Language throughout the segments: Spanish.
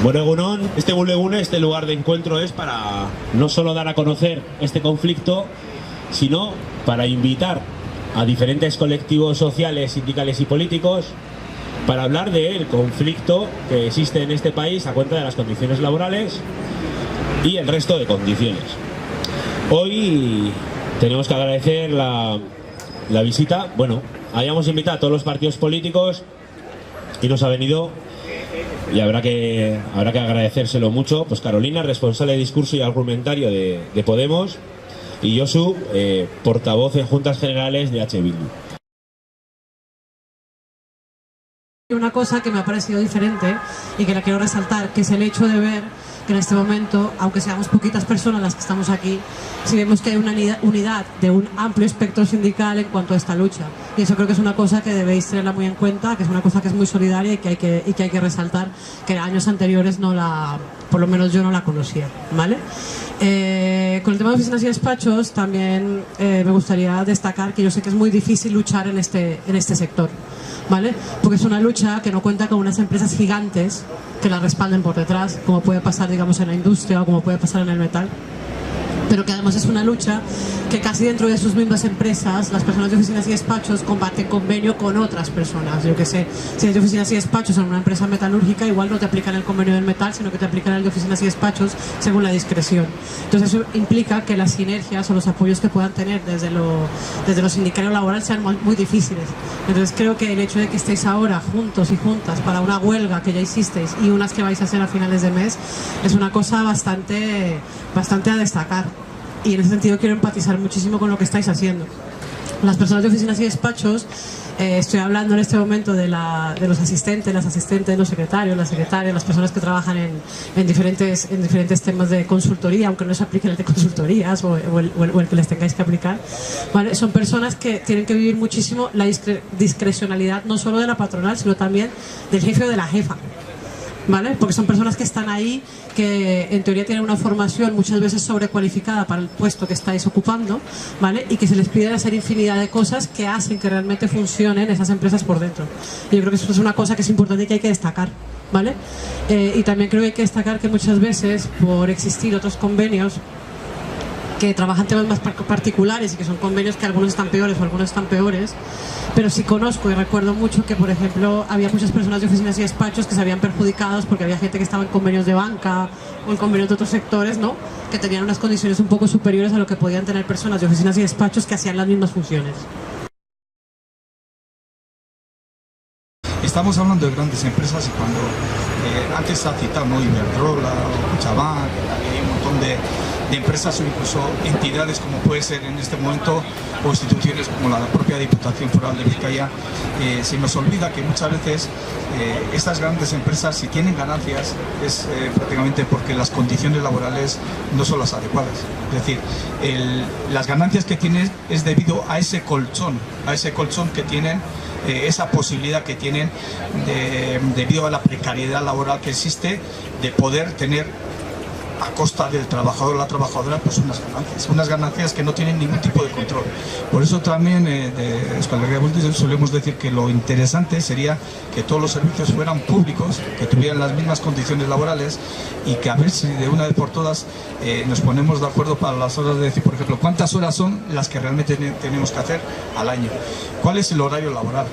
Bueno, Egunon, este Bulegune, este lugar de encuentro es para no solo dar a conocer este conflicto, sino para invitar a diferentes colectivos sociales, sindicales y políticos para hablar del conflicto que existe en este país a cuenta de las condiciones laborales y el resto de condiciones. Hoy tenemos que agradecer la visita. Bueno, habíamos invitado a todos los partidos políticos y nos ha venido, y habrá que agradecérselo mucho, pues Carolina, responsable de discurso y argumentario de Podemos, y Josu, portavoz en Juntas Generales de H. Bildu. Una cosa que me ha parecido diferente y que la quiero resaltar, que es el hecho de ver que en este momento, aunque seamos poquitas personas las que estamos aquí, sí vemos que hay una unidad de un amplio espectro sindical en cuanto a esta lucha. Y eso creo que es una cosa que debéis tenerla muy en cuenta, que es una cosa que es muy solidaria y que hay que resaltar, que años anteriores por lo menos yo no la conocía, ¿vale? Con el tema de oficinas y despachos también me gustaría destacar que yo sé que es muy difícil luchar en este sector, ¿vale? Porque es una lucha que no cuenta con unas empresas gigantes que la respalden por detrás, como puede pasar, digamos, en la industria o como puede pasar en el metal, pero que además es una lucha que casi dentro de sus mismas empresas las personas de oficinas y despachos comparten convenio con otras personas. Yo que sé, si eres de oficinas y despachos en una empresa metalúrgica, igual no te aplican el convenio del metal, sino que te aplican el de oficinas y despachos según la discreción. Entonces eso implica que las sinergias o los apoyos que puedan tener desde lo sindical o laboral sean muy difíciles. Entonces creo que el hecho de que estéis ahora juntos y juntas para una huelga que ya hicisteis y unas que vais a hacer a finales de mes es una cosa bastante a destacar. Y en ese sentido quiero empatizar muchísimo con lo que estáis haciendo. Las personas de oficinas y despachos, estoy hablando en este momento de los asistentes, las asistentes, los secretarios, las secretarias, las personas que trabajan en diferentes temas de consultoría, aunque no se aplique el de consultorías o el que les tengáis que aplicar, ¿vale? Son personas que tienen que vivir muchísimo la discrecionalidad no solo de la patronal, sino también del jefe o de la jefa, ¿vale? Porque son personas que están ahí, que en teoría tienen una formación muchas veces sobrecualificada para el puesto que estáis ocupando, ¿vale? Y que se les pide hacer infinidad de cosas que hacen que realmente funcionen esas empresas por dentro. Y yo creo que eso es una cosa que es importante y que hay que destacar, ¿vale? Y también creo que hay que destacar que muchas veces, por existir otros convenios que trabajan temas más particulares y que son convenios que algunos están peores o algunos están peores, pero sí conozco y recuerdo mucho que, por ejemplo, había muchas personas de oficinas y despachos que se habían perjudicados porque había gente que estaba en convenios de banca o en convenios de otros sectores, ¿no?, que tenían unas condiciones un poco superiores a lo que podían tener personas de oficinas y despachos que hacían las mismas funciones. Estamos hablando de grandes empresas y cuando antes se ha citado, ¿no?, Iberdrola o Chabán, hay un montón de empresas o incluso entidades como puede ser en este momento o instituciones como la propia Diputación Foral de Vizcaya. Se nos olvida que muchas veces estas grandes empresas, si tienen ganancias, es prácticamente porque las condiciones laborales no son las adecuadas. Es decir, las ganancias que tienen es debido a ese colchón que tienen, esa posibilidad que tienen debido a la precariedad laboral que existe, de poder tener a costa del trabajador o la trabajadora pues unas ganancias que no tienen ningún tipo de control. Por eso también de Euskal Herria Bildu solemos decir que lo interesante sería que todos los servicios fueran públicos, que tuvieran las mismas condiciones laborales y que a ver si de una vez por todas nos ponemos de acuerdo para las horas de decir, por ejemplo, cuántas horas son las que realmente tenemos que hacer al año, cuál es el horario laboral.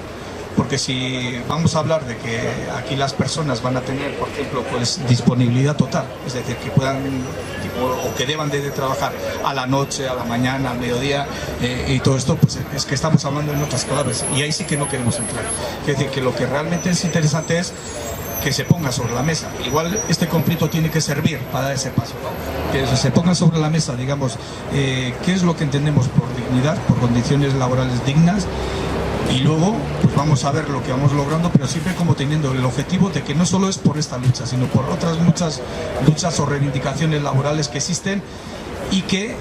Porque si vamos a hablar de que aquí las personas van a tener, por ejemplo, pues disponibilidad total, es decir, que puedan o que deban de trabajar a la noche, a la mañana, al mediodía y todo esto, pues es que estamos hablando en otras palabras y ahí sí que no queremos entrar. Es decir, que lo que realmente es interesante es que se ponga sobre la mesa. Igual este conflicto tiene que servir para dar ese paso, ¿no? Que se ponga sobre la mesa, digamos, qué es lo que entendemos por dignidad, por condiciones laborales dignas. Y luego pues vamos a ver lo que vamos logrando, pero siempre como teniendo el objetivo de que no solo es por esta lucha, sino por otras muchas luchas o reivindicaciones laborales que existen y que,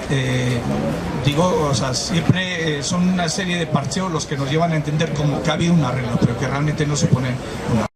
siempre son una serie de parcheos los que nos llevan a entender como que ha habido una regla, pero que realmente no se pone una